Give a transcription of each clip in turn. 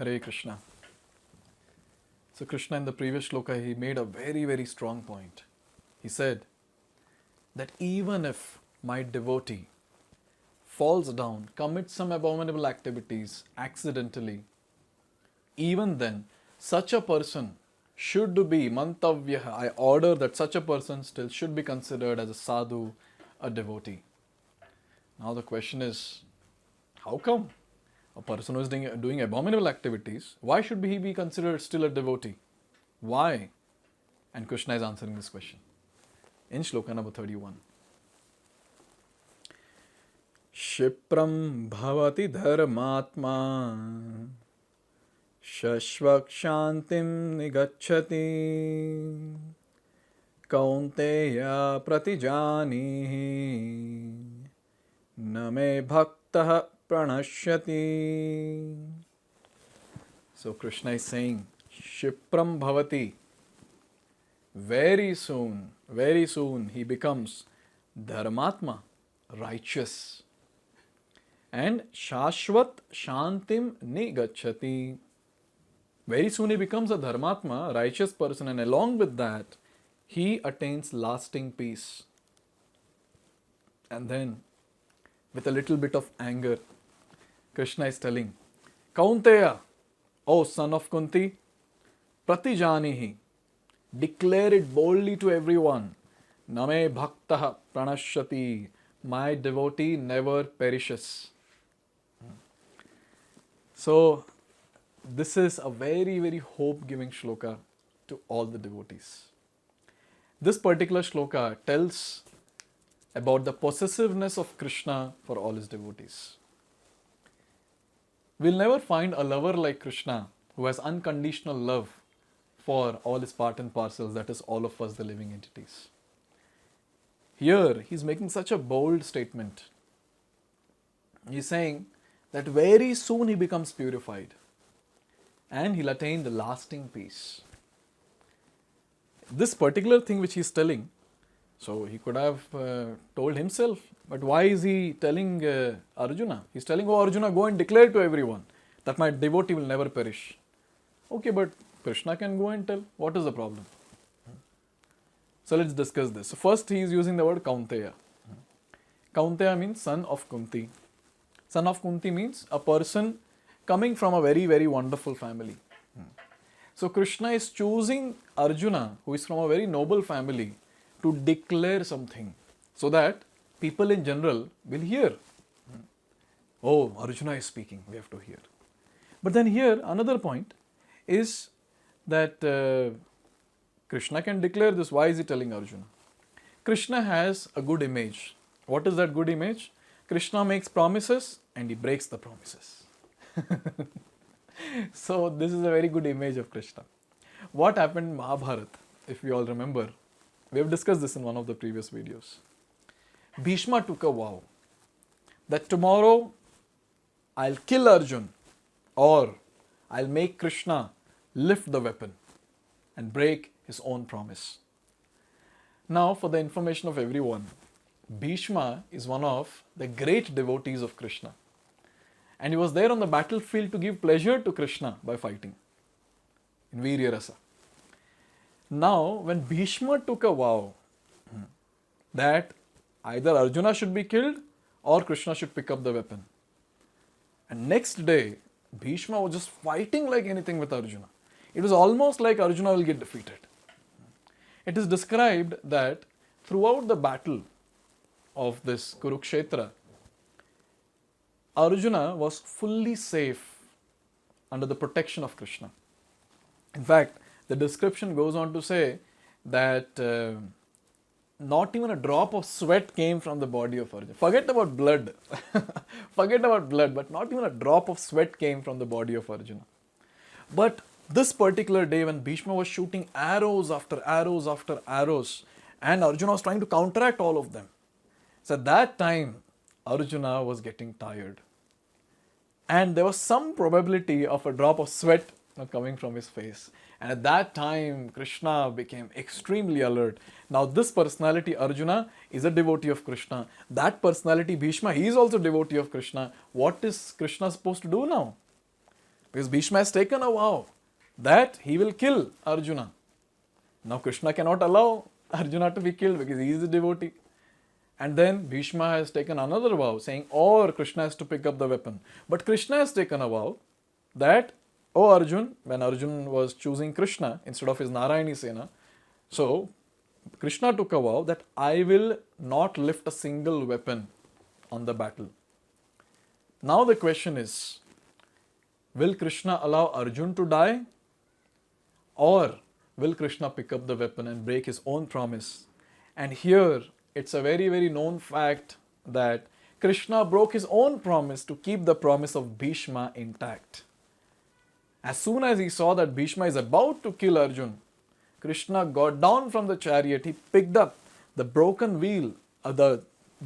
Hare Krishna. So Krishna in the previous shloka, he made a very, very strong point. He said that even if my devotee falls down, commits some abominable activities accidentally, even then such a person should be mantavya. I order that such a person still should be considered as a sadhu, a devotee. Now the question is, how come? A person who is doing abominable activities, why should he be considered still a devotee? Why? And Krishna is answering this question in shloka number 31. kṣipraṁ bhavati dharmātmā shashvak-shantim nigacchati kaunteya pratijanihi name bhaktah pranashyati. So Krishna is saying, kṣipraṁ bhavati. Very soon he becomes dharmātmā, righteous. And shashvat shantim nigacchati. Very soon he becomes a dharmātmā, righteous person, and along with that, he attains lasting peace. And then, with a little bit of anger, Krishna is telling, Kaunteya, O son of Kunti, pratijanihi, declare it boldly to everyone, name bhaktah pranashyati, my devotee never perishes. So, this is a very, very hope-giving shloka to all the devotees. This particular shloka tells about the possessiveness of Krishna for all his devotees. We'll never find a lover like Krishna who has unconditional love for all his part and parcels, that is, all of us, the living entities. Here, he's making such a bold statement. He's saying that very soon he becomes purified and he'll attain the lasting peace. This particular thing which he's telling, so he could have told himself, but why is he telling Arjuna? He's telling, oh Arjuna, go and declare to everyone that my devotee will never perish. Okay, but Krishna can go and tell. What is the problem? So let's discuss this. So first he is using the word Kaunteya. Kaunteya means son of Kunti. Son of Kunti means a person coming from a very, very wonderful family. So Krishna is choosing Arjuna, who is from a very noble family, to declare something so that people in general will hear. Oh, Arjuna is speaking, we have to hear. But then here another point is that Krishna can declare this. Why is he telling Arjuna? Krishna has a good image. What is that good image? Krishna makes promises and he breaks the promises. So this is a very good image of Krishna. What happened in Mahabharata, if we all remember? We have discussed this in one of the previous videos. Bhishma took a vow that tomorrow I'll kill Arjun or I'll make Krishna lift the weapon and break his own promise. Now, for the information of everyone, Bhishma is one of the great devotees of Krishna. And he was there on the battlefield to give pleasure to Krishna by fighting in Virya Rasa. Now, when Bhishma took a vow that either Arjuna should be killed or Krishna should pick up the weapon. And next day, Bhishma was just fighting like anything with Arjuna. It was almost like Arjuna will get defeated. It is described that throughout the battle of this Kurukshetra, Arjuna was fully safe under the protection of Krishna. In fact, the description goes on to say that not even a drop of sweat came from the body of Arjuna. Forget about blood. But not even a drop of sweat came from the body of Arjuna. But this particular day when Bhishma was shooting arrows after arrows after arrows and Arjuna was trying to counteract all of them. So at that time, Arjuna was getting tired. And there was some probability of a drop of sweat coming from his face. And at that time, Krishna became extremely alert. Now this personality, Arjuna, is a devotee of Krishna. That personality, Bhishma, he is also a devotee of Krishna. What is Krishna supposed to do now? Because Bhishma has taken a vow that he will kill Arjuna. Now Krishna cannot allow Arjuna to be killed because he is a devotee. And then Bhishma has taken another vow saying, or Krishna has to pick up the weapon. But Krishna has taken a vow that, oh Arjun, when Arjun was choosing Krishna instead of his Narayani Sena, so Krishna took a vow that I will not lift a single weapon on the battle. Now the question is, will Krishna allow Arjun to die? Or will Krishna pick up the weapon and break his own promise? And here it's a very, very known fact that Krishna broke his own promise to keep the promise of Bhishma intact. As soon as he saw that Bhishma is about to kill Arjun, Krishna got down from the chariot, he picked up the broken wheel, the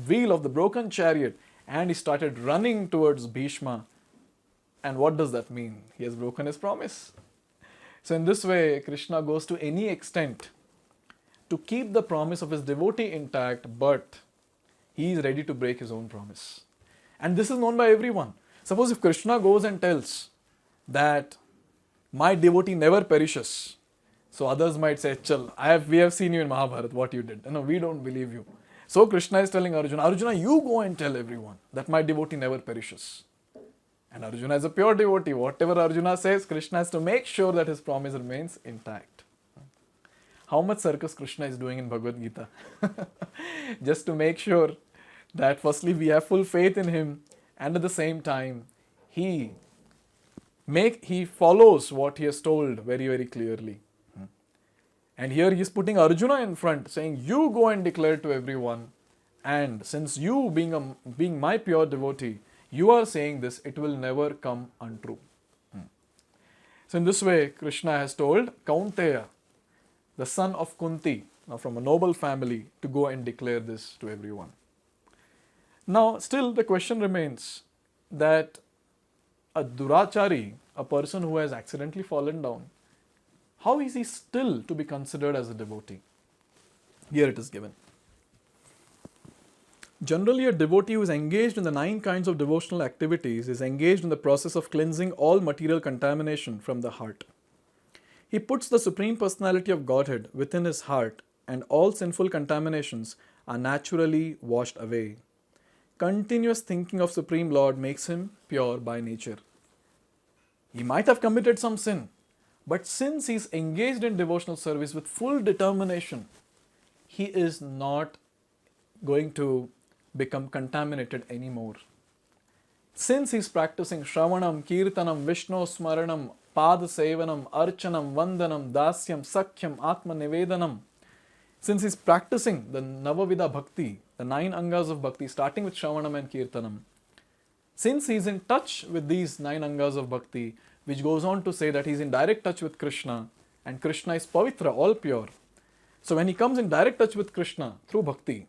wheel of the broken chariot, and he started running towards Bhishma. And what does that mean? He has broken his promise. So in this way, Krishna goes to any extent to keep the promise of his devotee intact, but he is ready to break his own promise. And this is known by everyone. Suppose if Krishna goes and tells that my devotee never perishes, so others might say, Chal, we have seen you in Mahabharata, what you did. No, we don't believe you. So Krishna is telling Arjuna, Arjuna, you go and tell everyone that my devotee never perishes. And Arjuna is a pure devotee. Whatever Arjuna says, Krishna has to make sure that his promise remains intact. How much circus Krishna is doing in Bhagavad-gita? Just to make sure that firstly we have full faith in him, and at the same time he follows what he has told very, very clearly. And here he is putting Arjuna in front, saying, you go and declare to everyone, and since you being my pure devotee, you are saying this, it will never come untrue. So in this way, Krishna has told Kaunteya, the son of Kunti, now from a noble family, to go and declare this to everyone. Now, still the question remains that a durachari, a person who has accidentally fallen down, how is he still to be considered as a devotee? Here it is given. Generally, a devotee who is engaged in the 9 kinds of devotional activities is engaged in the process of cleansing all material contamination from the heart. He puts the Supreme Personality of Godhead within his heart, and all sinful contaminations are naturally washed away. Continuous thinking of Supreme Lord makes him pure by nature. He might have committed some sin, but since he is engaged in devotional service with full determination, he is not going to become contaminated anymore. Since he is practicing Shravanam, Kirtanam, Vishnu Smaranam, Pada Sevanam, Archanam, Vandanam, Dasyam, Sakhyam, Atma Nivedanam, since he is practicing the Navavida Bhakti, the 9 Angas of Bhakti, starting with Shravanam and Kirtanam, since he is in touch with these 9 Angas of Bhakti, which goes on to say that he is in direct touch with Krishna, and Krishna is Pavitra, all pure. So when he comes in direct touch with Krishna through Bhakti,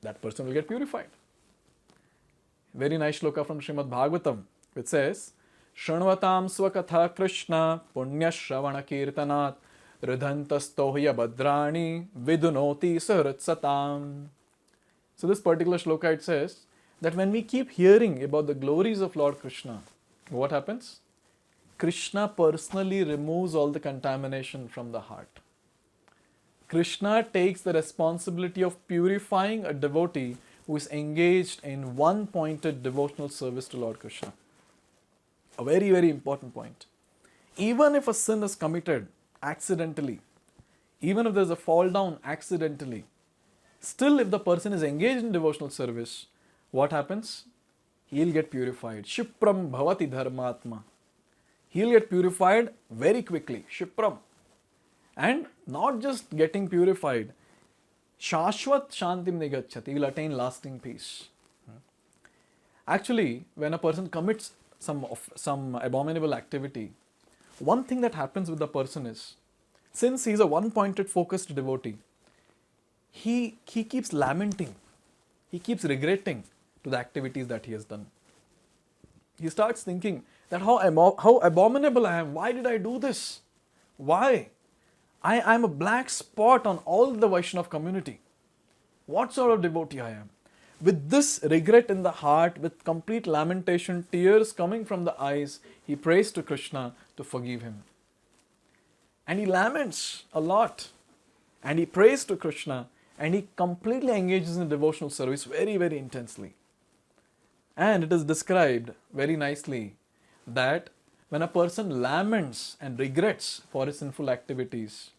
that person will get purified. Very nice shloka from Srimad Bhagavatam, which says, Shrunvatam swakatha Krishna punya shravana kirtanat ridhantastohya badrani vidunoti saratsatam. So this particular shloka, it says that when we keep hearing about the glories of Lord Krishna, what happens? Krishna personally removes all the contamination from the heart. Krishna takes the responsibility of purifying a devotee who is engaged in one-pointed devotional service to Lord Krishna. A very, very important point. Even if a sin is committed accidentally, even if there is a fall down accidentally, still if the person is engaged in devotional service, what happens? He will get purified. Kṣipraṁ bhavati dharmātmā. He will get purified very quickly. Kṣipraṁ. And not just getting purified, Shashvat Shantim Nigacchati, he will attain lasting peace. Actually, when a person commits some abominable activity, one thing that happens with the person is, since he is a one-pointed focused devotee, he keeps lamenting, he keeps regretting to the activities that he has done. He starts thinking that how abominable I am, why did I do this? Why? I am a black spot on all the Vaishnava community. What sort of devotee I am? With this regret in the heart, with complete lamentation, tears coming from the eyes, he prays to Krishna to forgive him. And he laments a lot. And he prays to Krishna, and he completely engages in devotional service very, very intensely. And it is described very nicely that when a person laments and regrets for his sinful activities,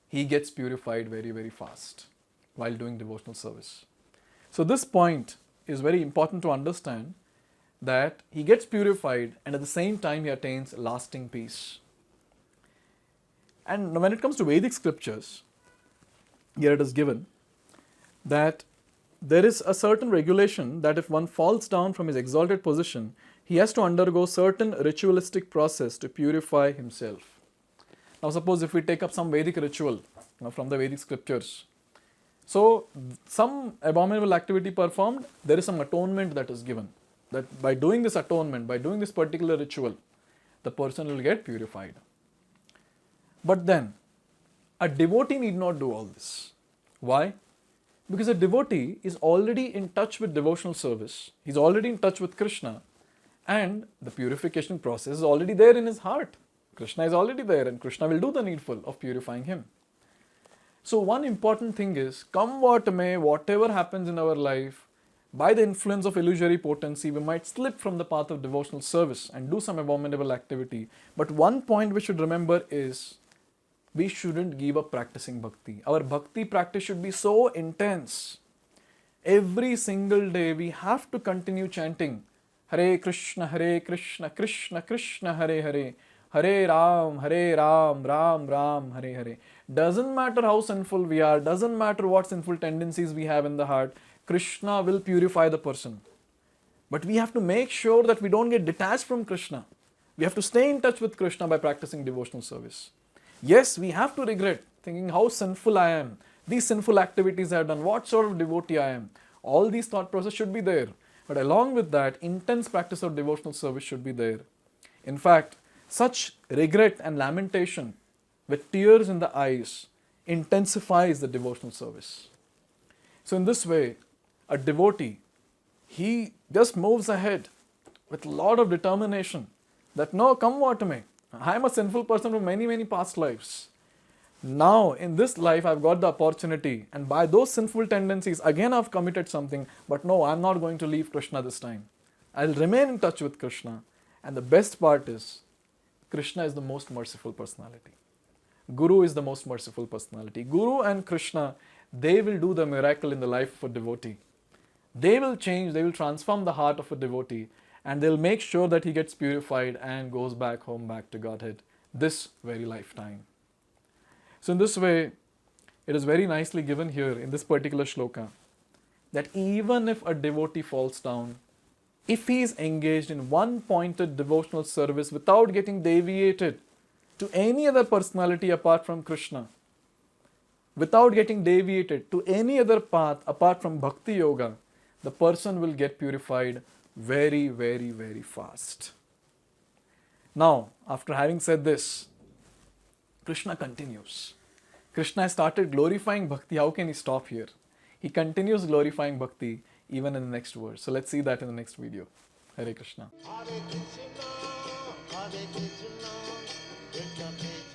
he gets purified very, very fast while doing devotional service. So this point is very important to understand, that he gets purified and at the same time he attains lasting peace. And when it comes to Vedic scriptures, here it is given that there is a certain regulation that if one falls down from his exalted position, he has to undergo certain ritualistic process to purify himself. Now suppose if we take up some Vedic ritual from the Vedic scriptures, so some abominable activity performed, there is some atonement that is given. That by doing this atonement, by doing this particular ritual, the person will get purified. But then, a devotee need not do all this. Why? Because a devotee is already in touch with devotional service. He's already in touch with Krishna. And the purification process is already there in his heart. Krishna is already there and Krishna will do the needful of purifying him. So one important thing is, come what may, whatever happens in our life, by the influence of illusory potency, we might slip from the path of devotional service and do some abominable activity. But one point we should remember is, we shouldn't give up practicing bhakti. Our bhakti practice should be so intense. Every single day we have to continue chanting Hare Krishna, Krishna Krishna, Hare Hare, Hare Ram, Ram Ram, Hare Hare. Doesn't matter how sinful we are, doesn't matter what sinful tendencies we have in the heart, Krishna will purify the person. But we have to make sure that we don't get detached from Krishna. We have to stay in touch with Krishna by practicing devotional service. Yes, we have to regret, thinking how sinful I am, these sinful activities I have done, what sort of devotee I am. All these thought process should be there. But along with that, intense practice of devotional service should be there. In fact, such regret and lamentation with tears in the eyes intensifies the devotional service. So in this way, a devotee, he just moves ahead with a lot of determination that no, come what may. I am a sinful person from many, many past lives. Now, in this life, I've got the opportunity, and by those sinful tendencies, again I've committed something, but no, I'm not going to leave Krishna this time. I'll remain in touch with Krishna. And the best part is, Krishna is the most merciful personality. Guru is the most merciful personality. Guru and Krishna, they will do the miracle in the life of a devotee. They will change, they will transform the heart of a devotee, and they'll make sure that he gets purified and goes back home, back to Godhead, this very lifetime. So in this way, it is very nicely given here in this particular shloka, that even if a devotee falls down, if he is engaged in one pointed devotional service without getting deviated to any other personality apart from Krishna, without getting deviated to any other path apart from bhakti yoga, the person will get purified very, very, very fast. Now, after having said this, Krishna continues. Krishna has started glorifying bhakti. How can he stop here? He continues glorifying bhakti even in the next verse. So let's see that in the next video. Hare Krishna. Hare Krishna, Krishna Krishna.